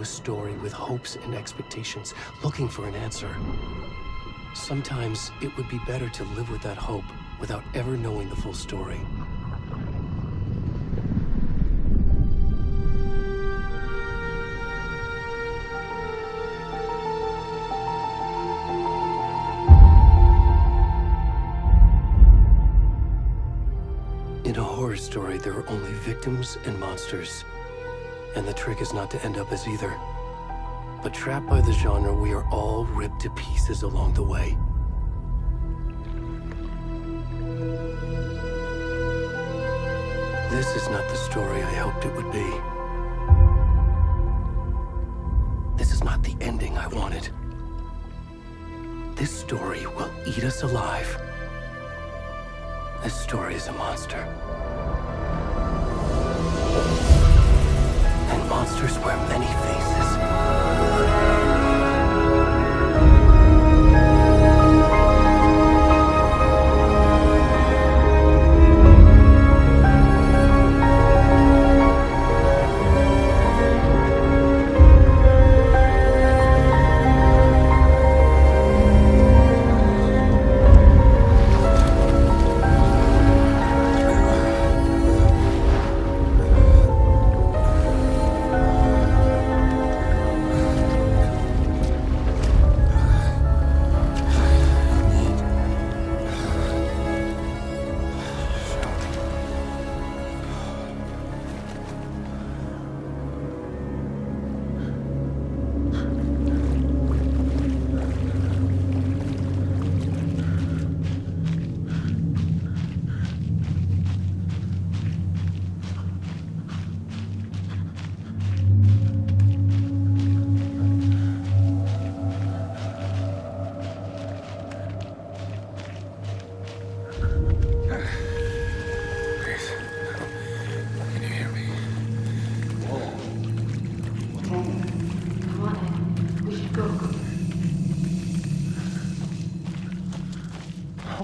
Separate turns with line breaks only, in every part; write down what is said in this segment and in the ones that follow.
A story with hopes and expectations, looking for an answer. Sometimes it would be better to live with that hope without ever knowing the full story. In a horror story, there are only victims and monsters. And the trick is not to end up as either. But trapped by the genre, we are all ripped to pieces along the way. This is not the story I hoped it would be. This is not the ending I wanted. This story will eat us alive. This story is a monster. And monsters wear many faces.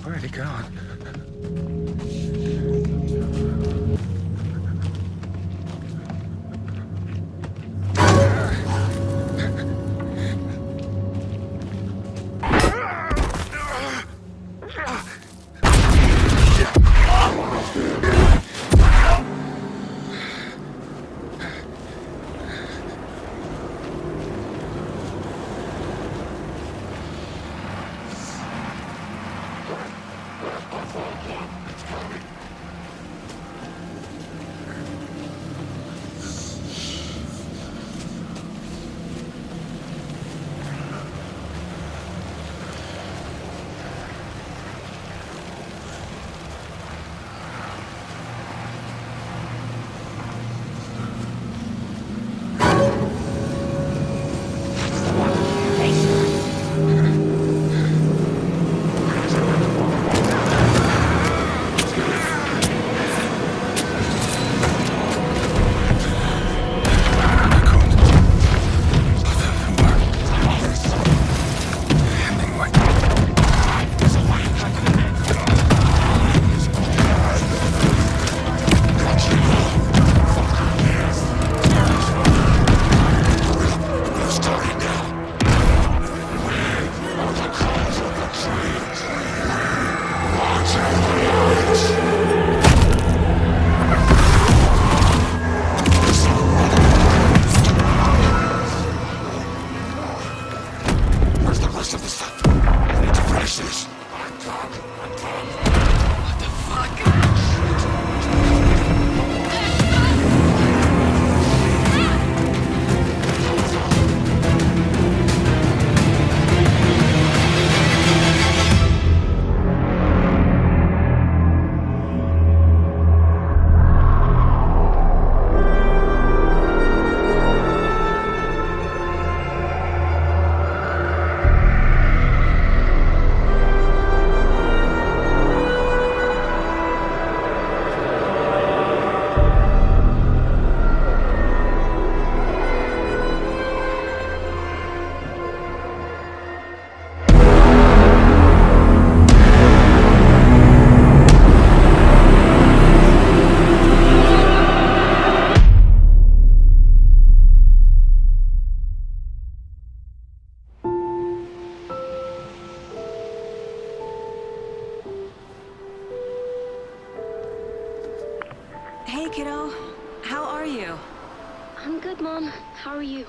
Where'd he gone?
Mom. How are you?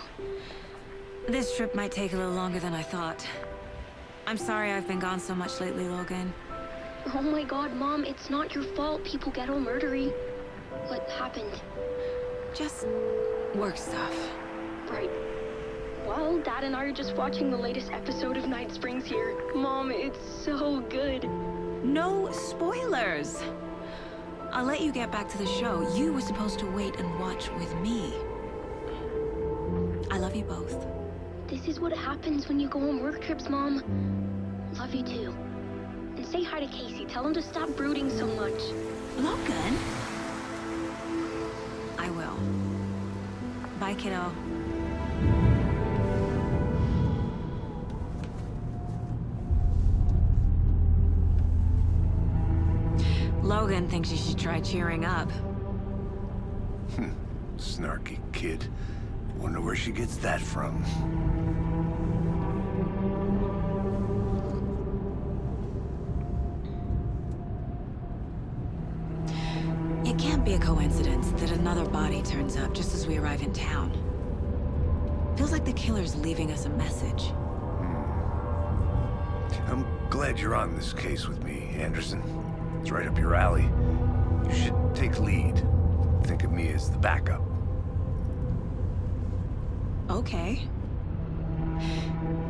This trip might take a little longer than I thought. I'm sorry I've been gone so much lately, Logan.
Oh my god, Mom, it's not your fault people get all murdery. What happened?
Just work stuff.
Right. Well, Dad and I are just watching the latest episode of Night Springs here. Mom, it's so good.
No spoilers! I'll let you get back to the show. You were supposed to wait and watch with me. I love you both.
This is what happens when you go on work trips, Mom. Love you too. And say hi to Casey. Tell him to stop brooding so much.
Logan? I will. Bye, kiddo. Logan thinks you should try cheering up.
Snarky kid. Wonder where she gets that from.
It can't be a coincidence that another body turns up just as we arrive in town. Feels like the killer's leaving us a message.
I'm glad you're on this case with me, Anderson. It's right up your alley. You should take lead. Think of me as the backup.
Okay.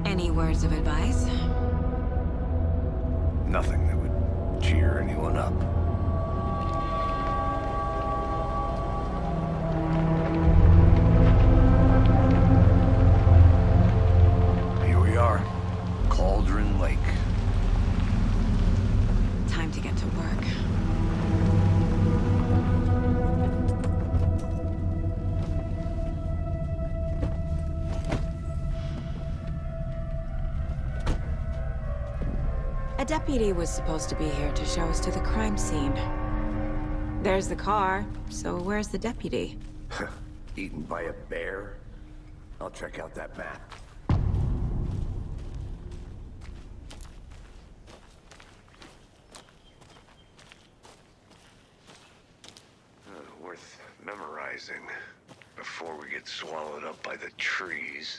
Any words of advice?
Nothing that would cheer anyone up. Here we are. Cauldron Lake.
Time to get to work. A deputy was supposed to be here to show us to the crime scene. There's the car, so where's the deputy?
Eaten by a bear? I'll check out that map. Worth memorizing before we get swallowed up by the trees.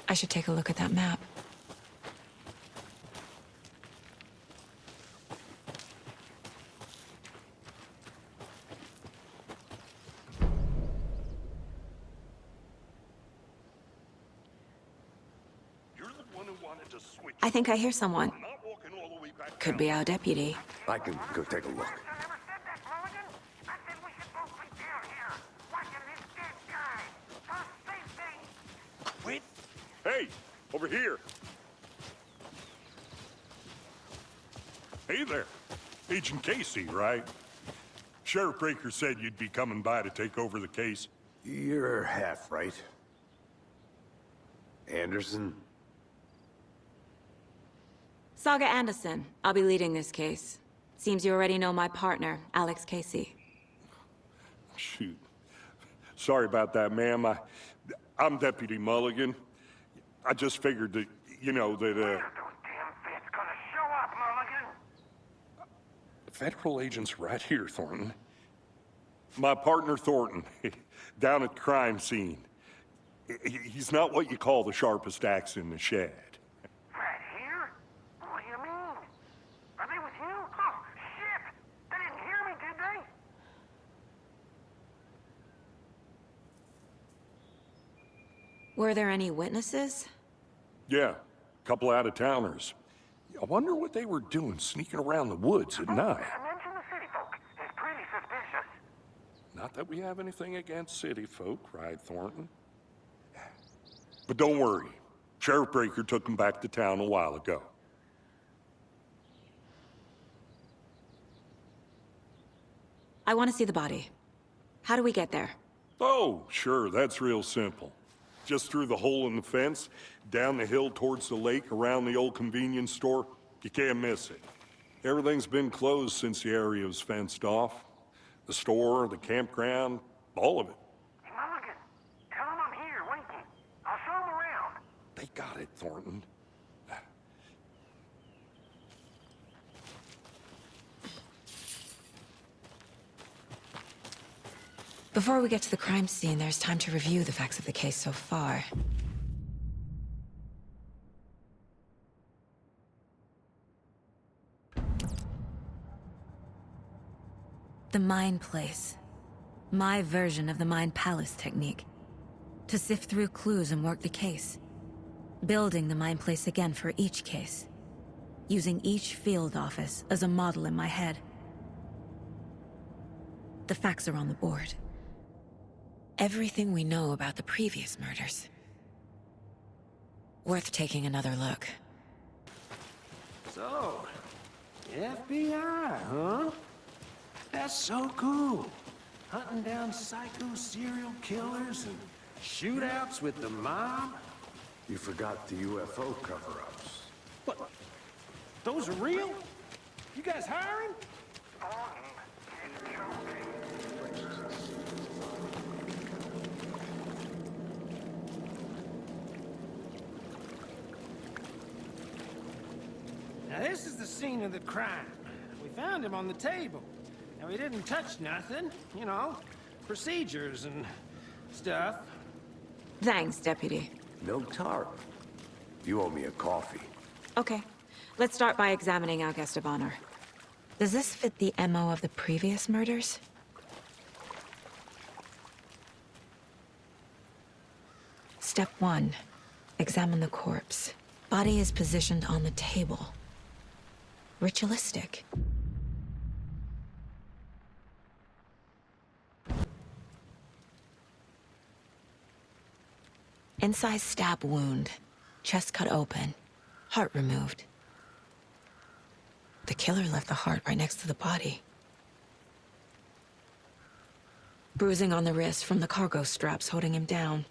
I should take a look at that map.
You're the one who wanted to switch.
I think I hear someone.
I'm not walking all the way back
Could
down.
be our deputy.
I can go take a look.
I never said that, Mulligan. I said we should both be down here, watching this dead guy. For safety.
Wait. Hey, over here. Hey there. Agent Casey, right? Sheriff Breaker said you'd be coming by to take over the case.
You're half right. Anderson?
Saga Anderson. I'll be leading this case. Seems you already know my partner, Alex Casey.
Shoot. Sorry about that, ma'am. I'm Deputy Mulligan. I just figured that, you know, that,
Those damn feds gonna show up, Mulligan.
federal agent's right here, Thornton. My partner, Thornton, down at the crime scene. He's not what you call the sharpest axe in the shed.
Right here? What do you mean? Are they with you? Oh, shit! They didn't hear me, did they?
Were there any witnesses?
Yeah, a couple out-of-towners. I wonder what they were doing sneaking around the woods at night.
Mention the city folk. It's pretty suspicious.
Not that we have anything against city folk, right, Thornton? But don't worry. Sheriff Breaker took them back to town a while ago.
I want to see the body. How do we get there?
Oh, sure, that's real simple. Just through the hole in the fence, down the hill towards the lake, around the old convenience store. You can't miss it. Everything's been closed since the area was fenced off. The store, the campground, all of it.
Hey, Mulligan, tell them I'm here, waiting. I'll show them around.
They got it, Thornton.
Before we get to the crime scene, there's time to review the facts of the case so far. The Mind Place. My version of the Mind Palace technique. To sift through clues and work the case. Building the Mind Place again for each case. Using each field office as a model in my head. The facts are on the board. Everything we know about the previous murders. Worth taking another look.
So, FBI, huh? That's so cool. Hunting down psycho serial killers and shootouts with the mob.
You forgot the UFO cover-ups.
What? Those are real? You guys hiring? Now this is the scene of the crime. We found him on the table. Now he didn't touch nothing, you know, procedures and stuff.
Thanks, Deputy.
No tarp. You owe me a coffee.
Okay, let's start by examining our guest of honor. Does this fit the MO of the previous murders? Step 1. Examine the corpse. Body is positioned on the table. Ritualistic. Incised stab wound. Chest cut open. Heart removed. The killer left the heart right next to the body. Bruising on the wrist from the cargo straps holding him down.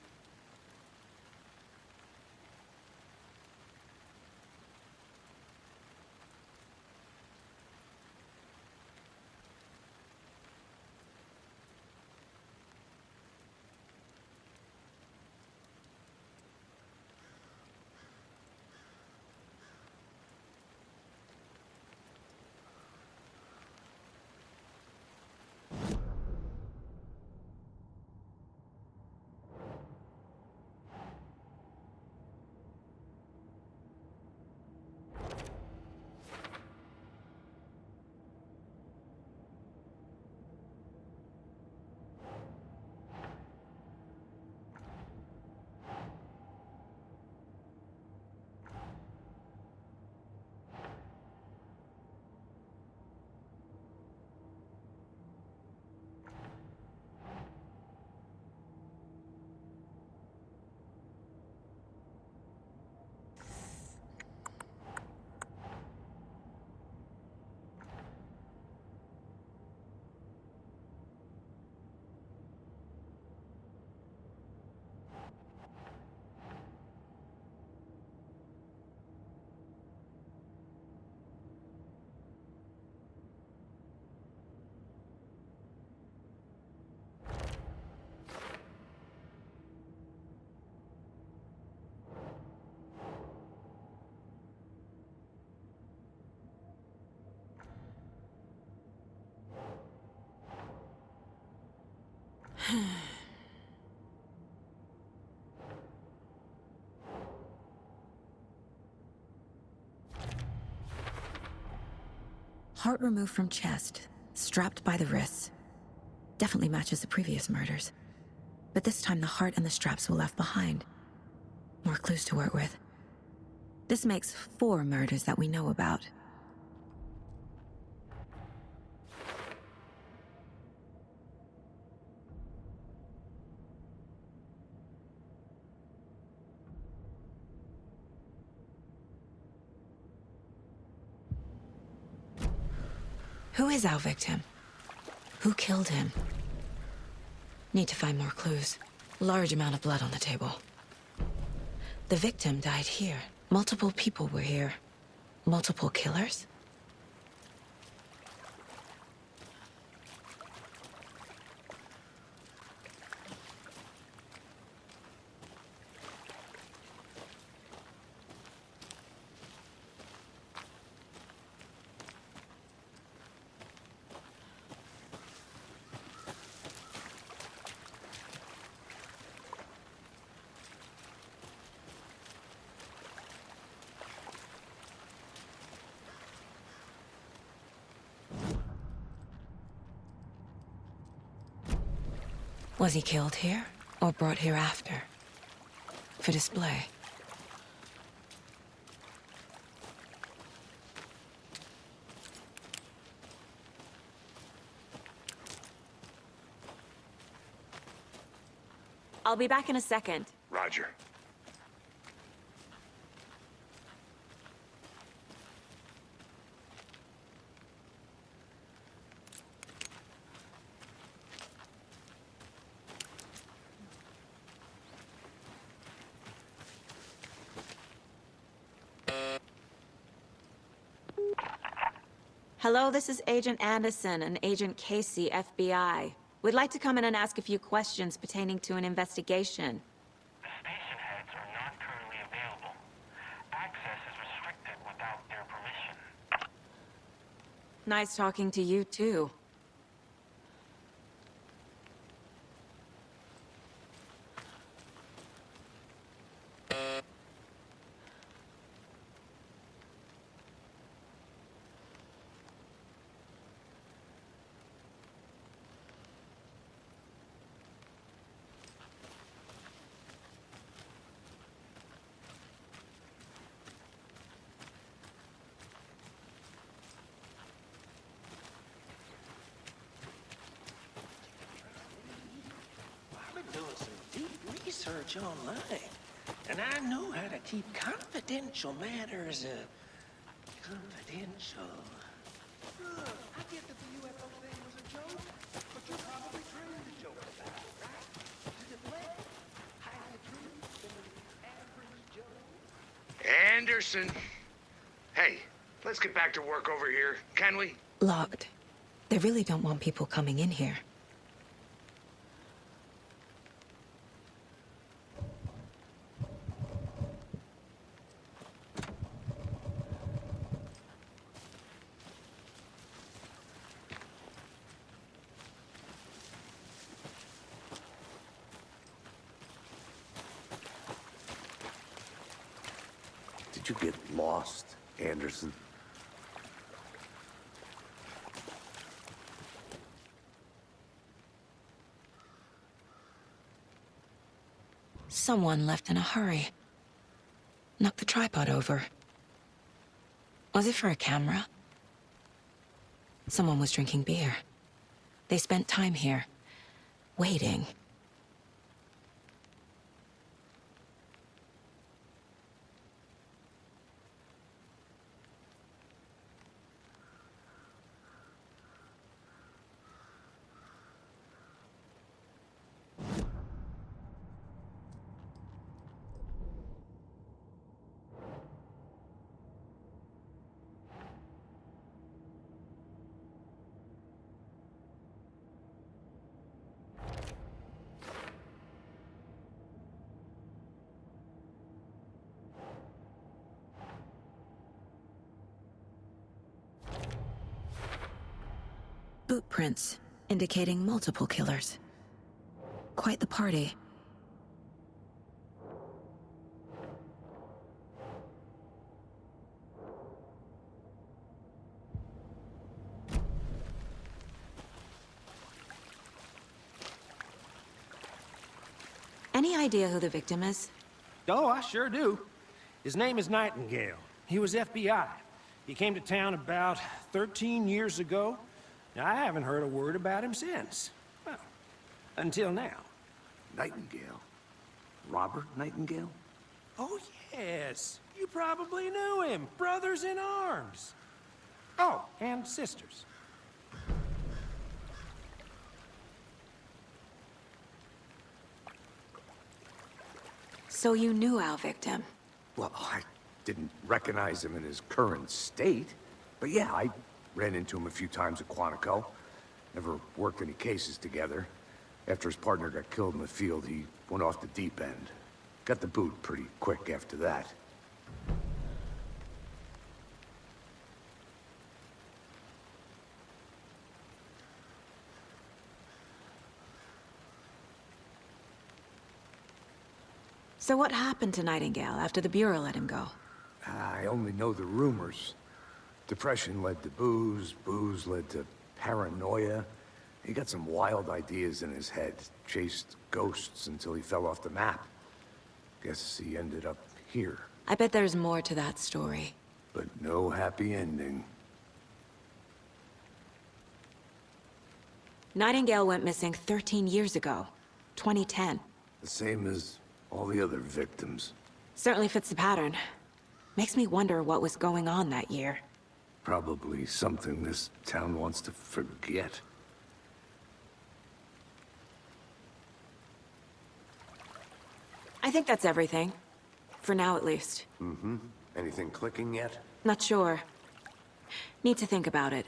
Heart removed from chest, strapped by the wrists. Definitely matches the previous murders. But this time the heart and the straps were left behind. More clues to work with. This makes 4 murders that we know about. Who is our victim? Who killed him? Need to find more clues. Large amount of blood on the table. The victim died here. Multiple people were here. Multiple killers? Was he killed here, or brought here after? For display?
I'll be back in a second.
Roger.
Hello, this is Agent Anderson and Agent Casey, FBI. We'd like to come in and ask a few questions pertaining to an investigation.
The station heads are not currently available. Access is restricted without their permission.
Nice talking to you, too.
I've been doing some deep research online, and I know how to keep confidential matters, confidential. I get that the UFO thing was a joke, but you're probably trained to joke about it, right? Is it less highly true than the average joke?
Anderson! Hey, let's get back to work over here, can we?
Locked. They really don't want people coming in here.
Did you get lost, Anderson?
Someone left in a hurry. Knocked the tripod over. Was it for a camera? Someone was drinking beer. They spent time here, waiting. Boot prints, indicating multiple killers. Quite the party. Any idea who the victim is?
Oh, I sure do. His name is Nightingale. He was FBI. He came to town about 13 years ago. I haven't heard a word about him since. Well, until now.
Nightingale? Robert Nightingale?
Oh, yes. You probably knew him. Brothers in arms. Oh, and sisters.
So you knew our victim?
Well, I didn't recognize him in his current state. But yeah, I ran into him a few times at Quantico. Never worked any cases together. After his partner got killed in the field, he went off the deep end. Got the boot pretty quick after that.
So what happened to Nightingale after the Bureau let him go?
I only know the rumors. Depression led to booze, booze led to paranoia, He got some wild ideas in his head. Chased ghosts until he fell off the map. Guess he ended up here.
I bet there's more to that story.
But no happy ending.
Nightingale went missing 13 years ago. 2010.
The same as all the other victims.
Certainly fits the pattern. Makes me wonder what was going on that year.
Probably something this town wants to forget.
I think that's everything. For now, at least.
Mm-hmm. Anything clicking yet?
Not sure. Need to think about it.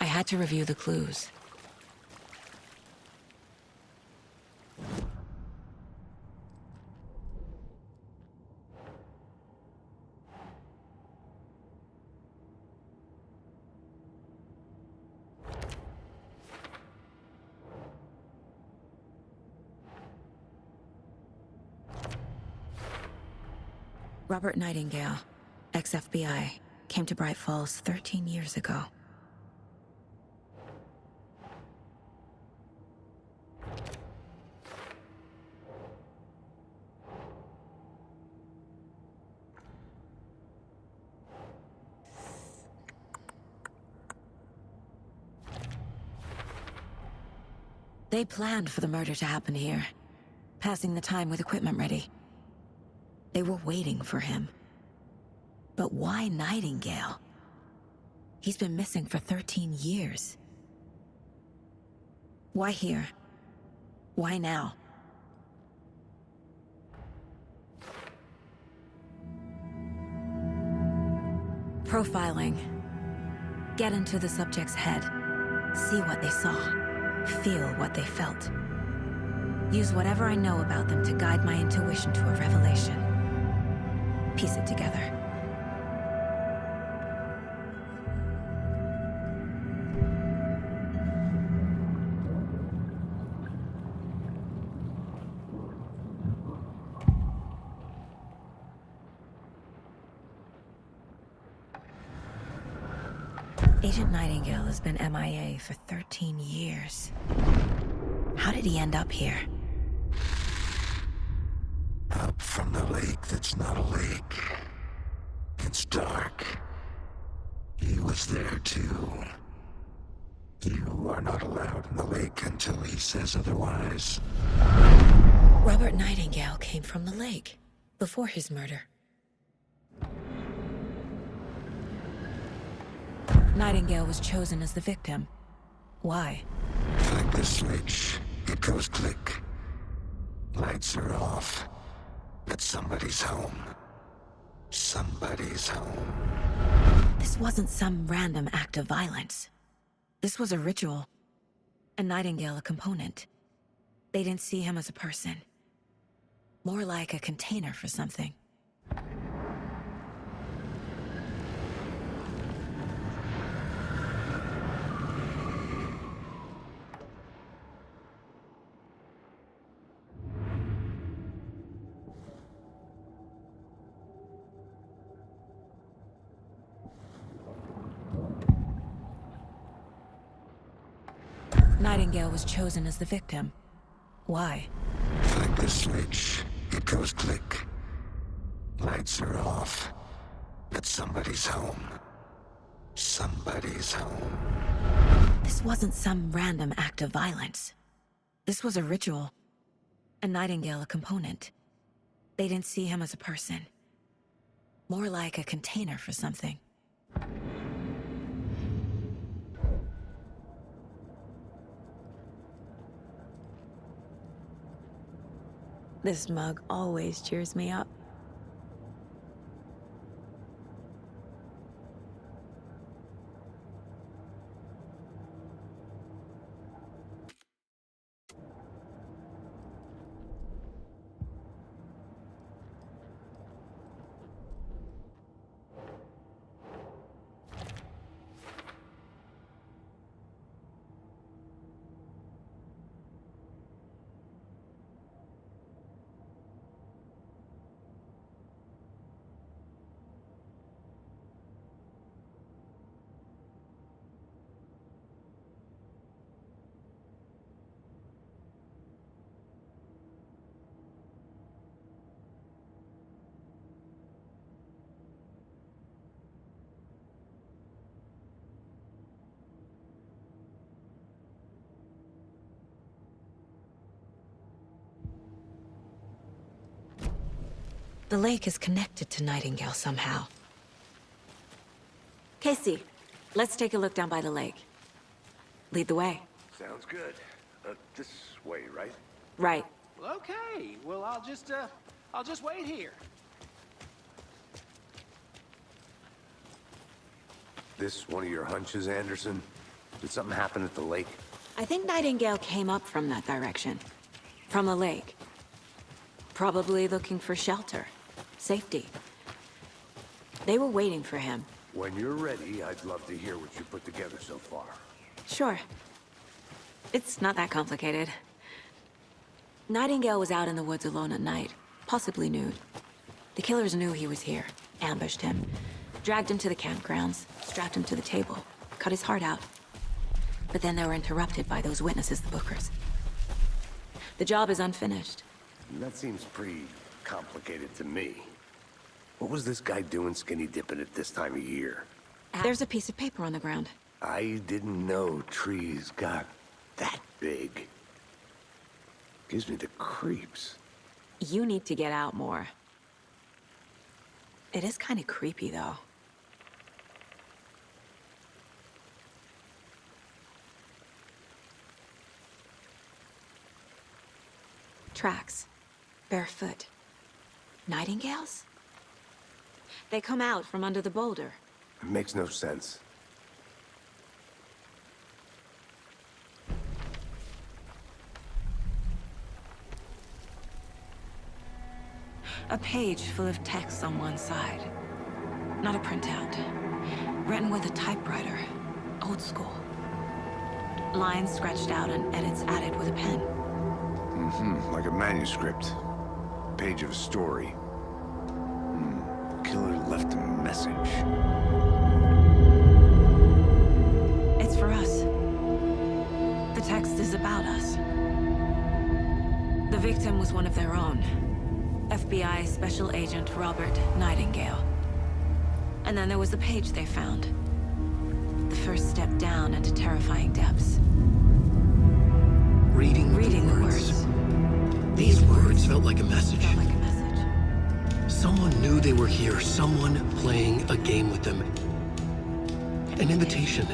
I had to review the clues. Robert Nightingale, ex-FBI, came to Bright Falls 13 years ago. They planned for the murder to happen here, passing the time with equipment ready. They were waiting for him. But why Nightingale? He's been missing for 13 years. Why here? Why now? Profiling. Get into the subject's head. See what they saw. Feel what they felt. Use whatever I know about them to guide my intuition to a revelation. Piece it together. Agent Nightingale has been MIA for 13 years. How did he end up here?
Up from the lake that's not a lake. It's dark. He was there too. You are not allowed in the lake until he says otherwise.
Robert Nightingale came from the lake, before his murder. Nightingale was chosen as the victim. Why?
Like the switch, it goes click. Lights are off. But somebody's home. Somebody's home.
This wasn't some random act of violence. This was a ritual. And Nightingale a component. They didn't see him as a person. More like a container for something. Nightingale was chosen as the victim. Why?
Like the switch, it goes click. Lights are off. But somebody's home. Somebody's home.
This wasn't some random act of violence. This was a ritual. And Nightingale a component. They didn't see him as a person. More like a container for something. This mug always cheers me up. The lake is connected to Nightingale somehow. Casey, let's take a look down by the lake. Lead the way.
Sounds good. This way, right?
Right.
Well, okay. Well, I'll just wait here.
This one of your hunches, Anderson? Did something happen at the lake?
I think Nightingale came up from that direction. From the lake. Probably looking for shelter. Safety. They were waiting for him.
When you're ready, I'd love to hear what you put together so far.
Sure. It's not that complicated. Nightingale was out in the woods alone at night, possibly nude. The killers knew he was here, ambushed him, dragged him to the campgrounds, strapped him to the table, cut his heart out. But then they were interrupted by those witnesses, the Bookers. The job is unfinished.
That seems pretty complicated to me. What was this guy doing skinny dipping at this time of year?
There's a piece of paper on the ground.
I didn't know trees got that big. Gives me the creeps.
You need to get out more. It is kind of creepy, though. Tracks. Barefoot. Nightingales? They come out from under the boulder.
It makes no sense.
A page full of text on one side. Not a printout. Written with a typewriter. Old school. Lines scratched out and edits added with a pen.
Like a manuscript. Page of a story. Killer left a message.
It's for us. The text is about us. The victim was one of their own. FBI Special Agent Robert Nightingale. And then there was the page they found. The first step down into terrifying depths.
Reading the words. These words felt like a message. Someone knew they were here. Someone playing a game with them. An invitation.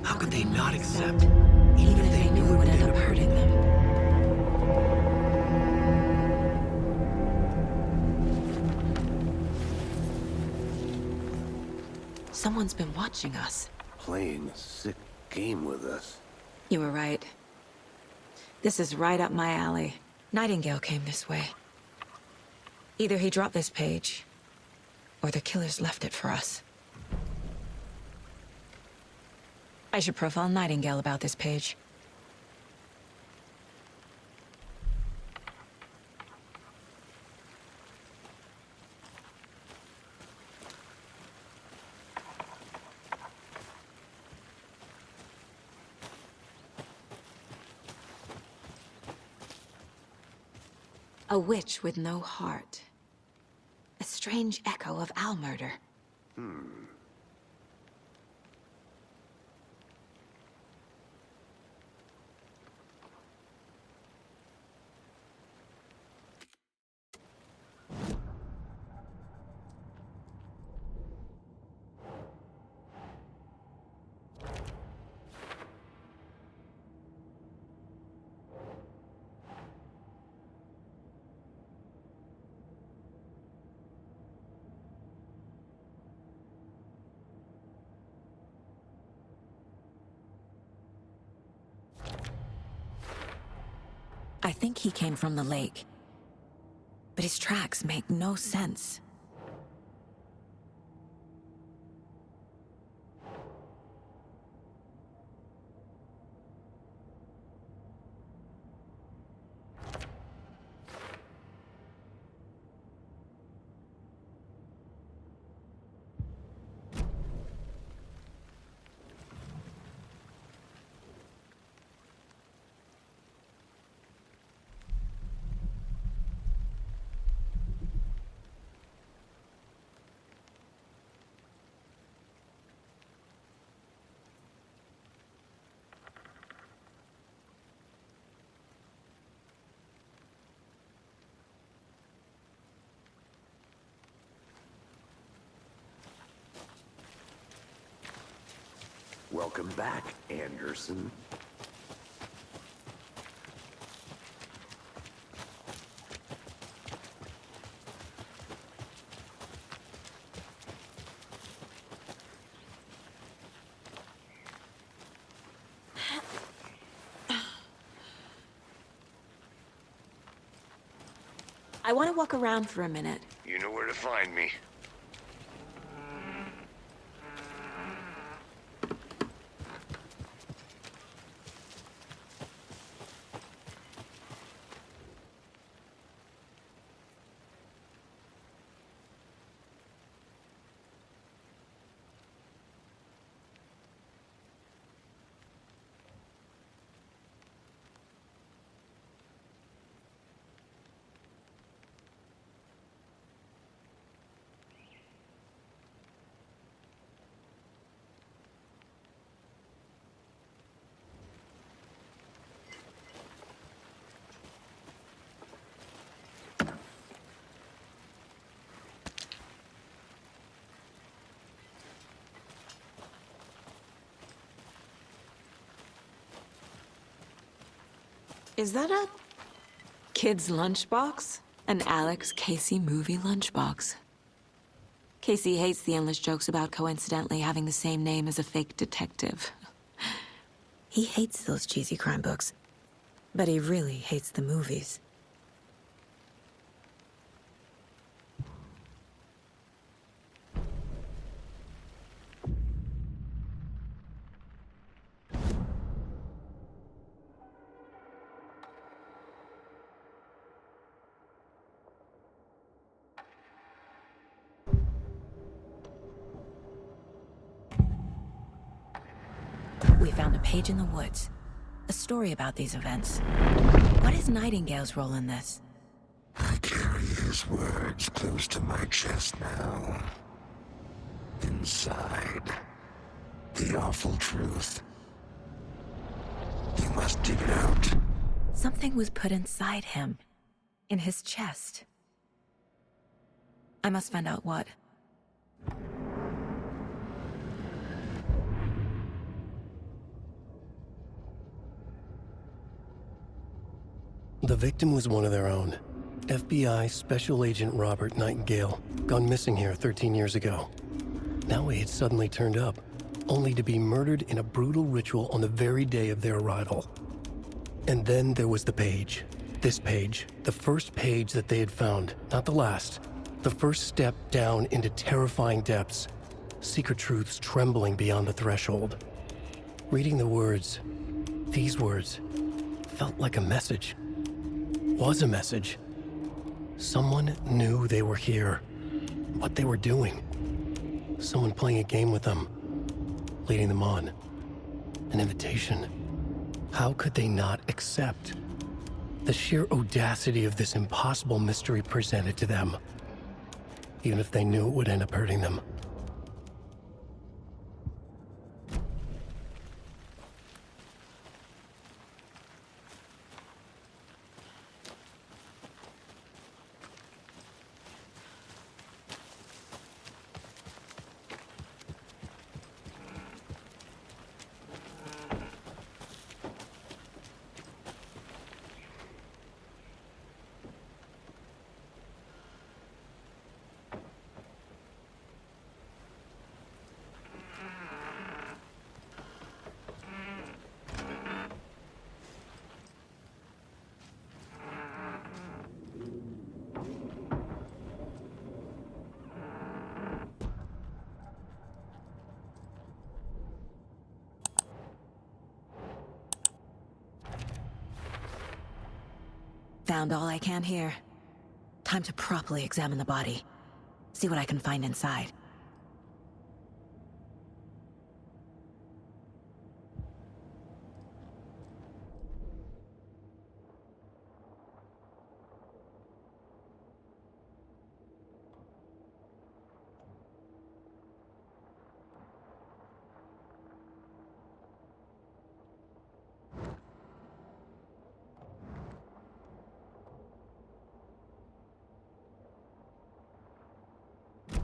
How could they not accept?
Even if they knew it would end up hurting them. Someone's been watching us.
Playing a sick game with us.
You were right. This is right up my alley. Nightingale came this way. Either he dropped this page, or the killers left it for us. I should profile Nightingale about this page. A witch with no heart. A strange echo of owl murder. I think he came from the lake. But his tracks make no sense.
Welcome back, Anderson.
I want to walk around for a minute.
You know where to find me.
Is that a kid's lunchbox? An Alex Casey movie lunchbox. Casey hates the endless jokes about coincidentally having the same name as a fake detective. He hates those cheesy crime books, but he really hates the movies. We found a page in the woods. A story about these events. What is Nightingale's role in this?
I carry his words close to my chest now. Inside, the awful truth. You must dig it out.
Something was put inside him. In his chest. I must find out what.
The victim was one of their own. FBI Special Agent Robert Nightingale, gone missing here 13 years ago. Now he had suddenly turned up, only to be murdered in a brutal ritual on the very day of their arrival. And then there was the page. This page, the first page that they had found, not the last. The first step down into terrifying depths. Secret truths trembling beyond the threshold. Reading the words, these words, felt like a message. Was a message. Someone knew they were here, what they were doing. Someone playing a game with them, leading them on. An invitation. How could they not accept? The sheer audacity of this impossible mystery presented to them, even if they knew it would end up hurting them.
Found all I can here. Time to properly examine the body. See what I can find inside.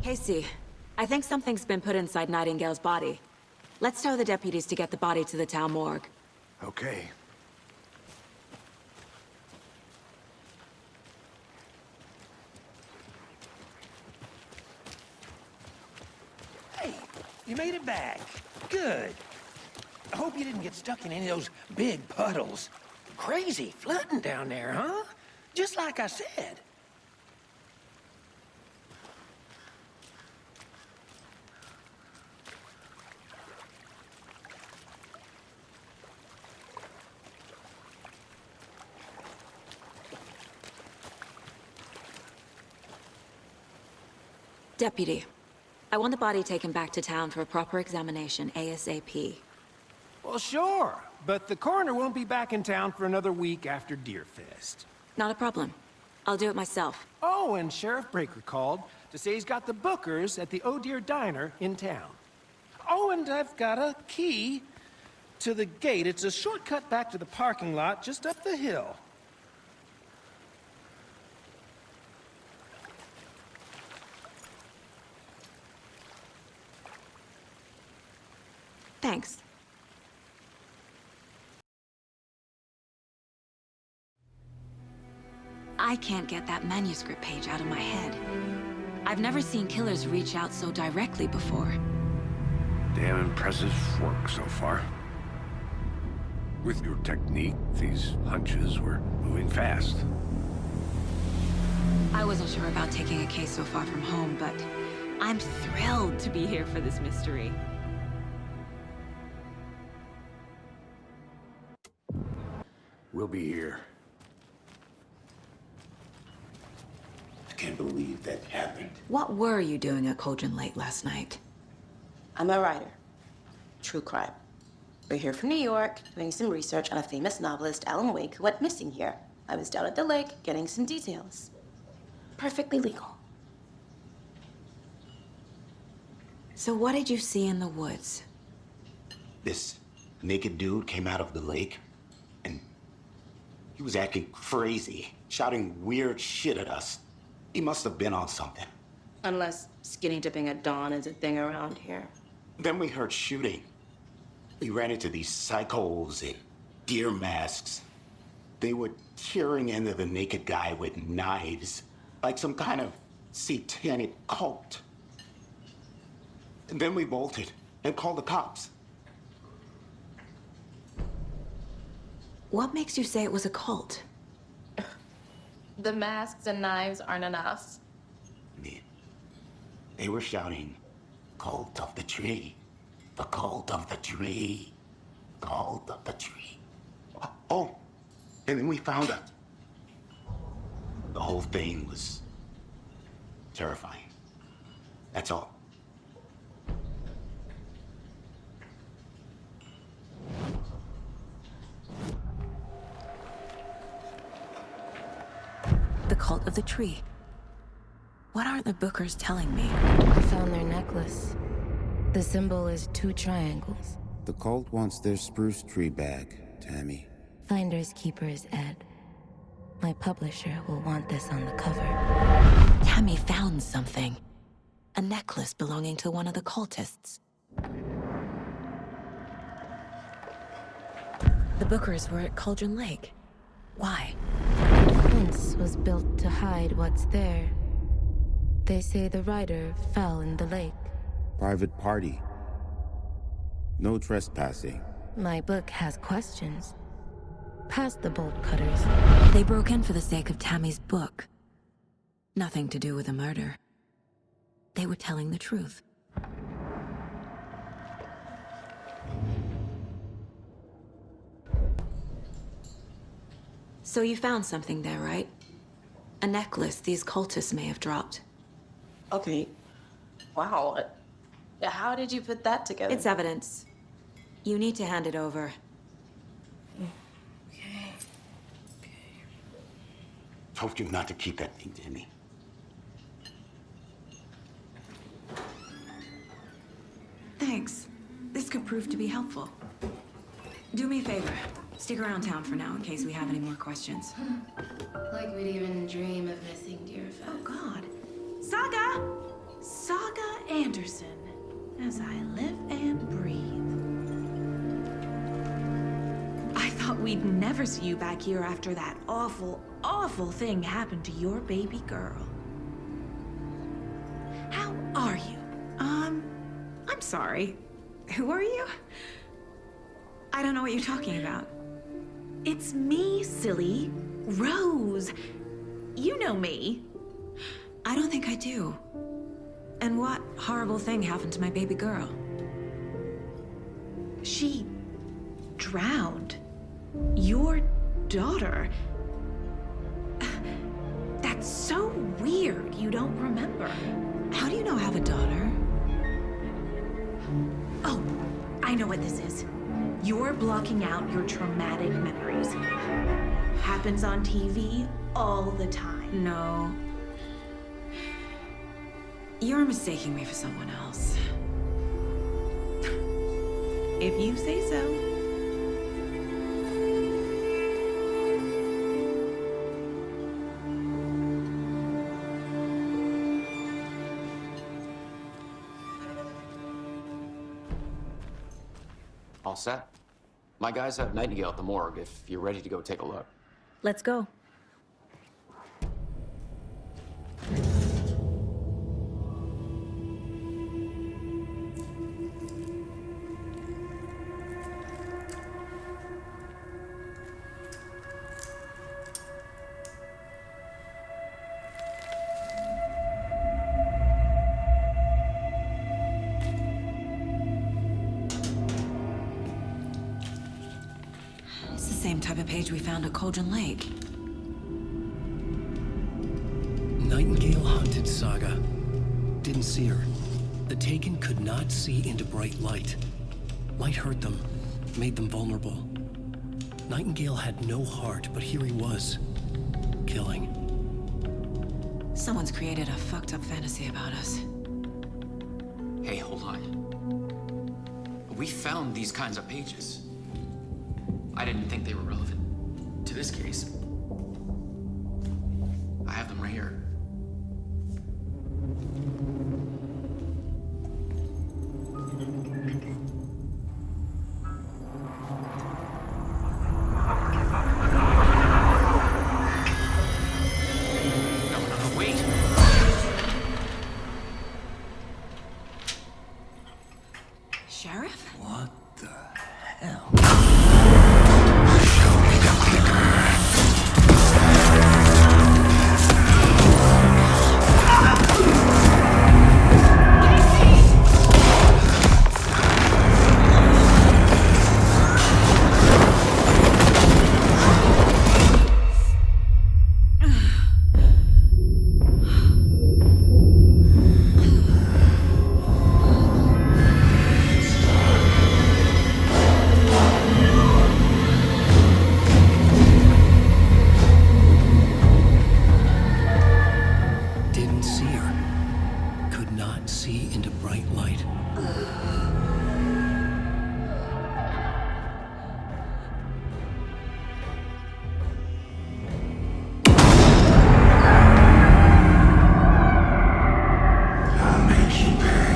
Casey, I think something's been put inside Nightingale's body. Let's tell the deputies to get the body to the town morgue.
Okay.
Hey, you made it back. Good. I hope you didn't get stuck in any of those big puddles. Crazy flooding down there, huh? Just like I said.
Deputy, I want the body taken back to town for a proper examination ASAP.
Well, sure. But the coroner won't be back in town for another week after Deerfest.
Not a problem. I'll do it myself.
Oh, and Sheriff Breaker called to say he's got the bookers at the Oh Dear Diner in town. Oh, and I've got a key to the gate. It's a shortcut back to the parking lot just up the hill.
Thanks. I can't get that manuscript page out of my head. I've never seen killers reach out so directly before.
Damn impressive work so far. With your technique, these hunches were moving fast.
I wasn't sure about taking a case so far from home, but I'm thrilled to be here for this mystery.
We'll be here.
I can't believe that happened.
What were you doing at Cauldron Lake last night?
I'm a writer. True crime. We're here from New York, doing some research on a famous novelist, Alan Wake, who went missing here. I was down at the lake, getting some details. Perfectly legal.
So what did you see in the woods?
This naked dude came out of the lake, and he was acting crazy, shouting weird shit at us. He must have been on something.
Unless skinny dipping at dawn is a thing around here.
Then we heard shooting. We ran into these psychos in deer masks. They were tearing into the naked guy with knives, like some kind of satanic cult. And then we bolted and called the cops.
What makes you say it was a cult?
The masks and knives aren't enough.
They were shouting, "Cult of the tree, the cult of the tree, cult of the tree." Oh, and then we found it. The whole thing was terrifying. That's all.
The cult of the tree. What aren't the bookers telling me?
I found their necklace. The symbol is 2 triangles.
The cult wants their spruce tree back, Tammy.
Finders keepers, Ed. My publisher will want this on the cover.
Tammy found something. A necklace belonging to one of the cultists. The bookers were at Cauldron Lake. Why?
The fence was built to hide what's there. They say the rider fell in the lake.
Private party. No trespassing.
My book has questions. Past the bolt cutters.
They broke in for the sake of Tammy's book. Nothing to do with a murder. They were telling the truth. So you found something there, right? A necklace these cultists may have dropped.
Okay. Wow. How did you put that together?
It's evidence. You need to hand it over.
Okay.
Told you not to keep that thing, Timmy.
Thanks. This could prove to be helpful. Do me a favor. Stick around town for now in case we have any more questions.
Like we'd even dream of missing Deerfest.
Oh, God. Saga! Saga Anderson.
as I live and breathe. I thought we'd never see you back here after that awful, awful thing happened to your baby girl. How are you? I'm sorry. Who are you? I don't know what you're talking about. It's me, silly. Rose. You know me.
I don't think I do. And what horrible thing happened to my baby girl?
She drowned. Your daughter. That's so weird you don't remember.
How do you know I have a daughter?
Oh, I know what this is. You're blocking out your traumatic memories. Happens on TV all the time.
No. You're mistaking me for someone else.
If you say so.
All set. My guys have Nightingale at the morgue if you're ready to go take a look.
Let's go. It's the same type of page we found at Cauldron Lake.
Nightingale hunted Saga. Didn't see her. The Taken could not see into bright light. Light hurt them, made them vulnerable. Nightingale had no heart, but here he was, killing.
Someone's created a fucked up fantasy about us.
Hey, hold on. We found these kinds of pages. I didn't think they were relevant to this case. I have them right here. No, wait.
Sheriff?
What the hell? Didn't see her. Could not see into bright light.
I'll make you pay.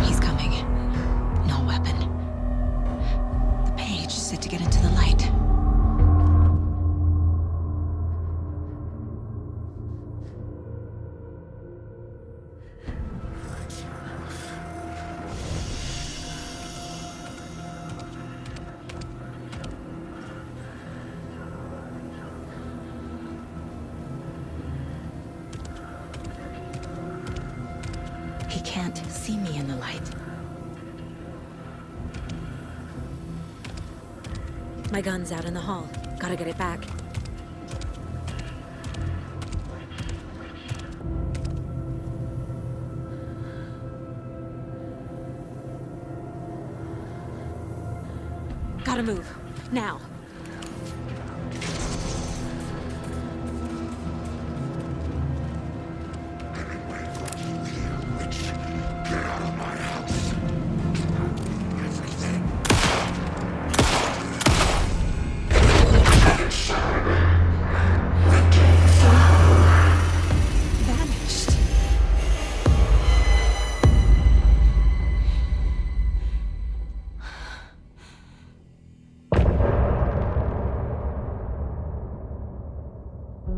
He's coming. No weapon. The page said to get into the light. He can't see me in the light. My gun's out in the hall. Gotta get it back. Gotta move. Now.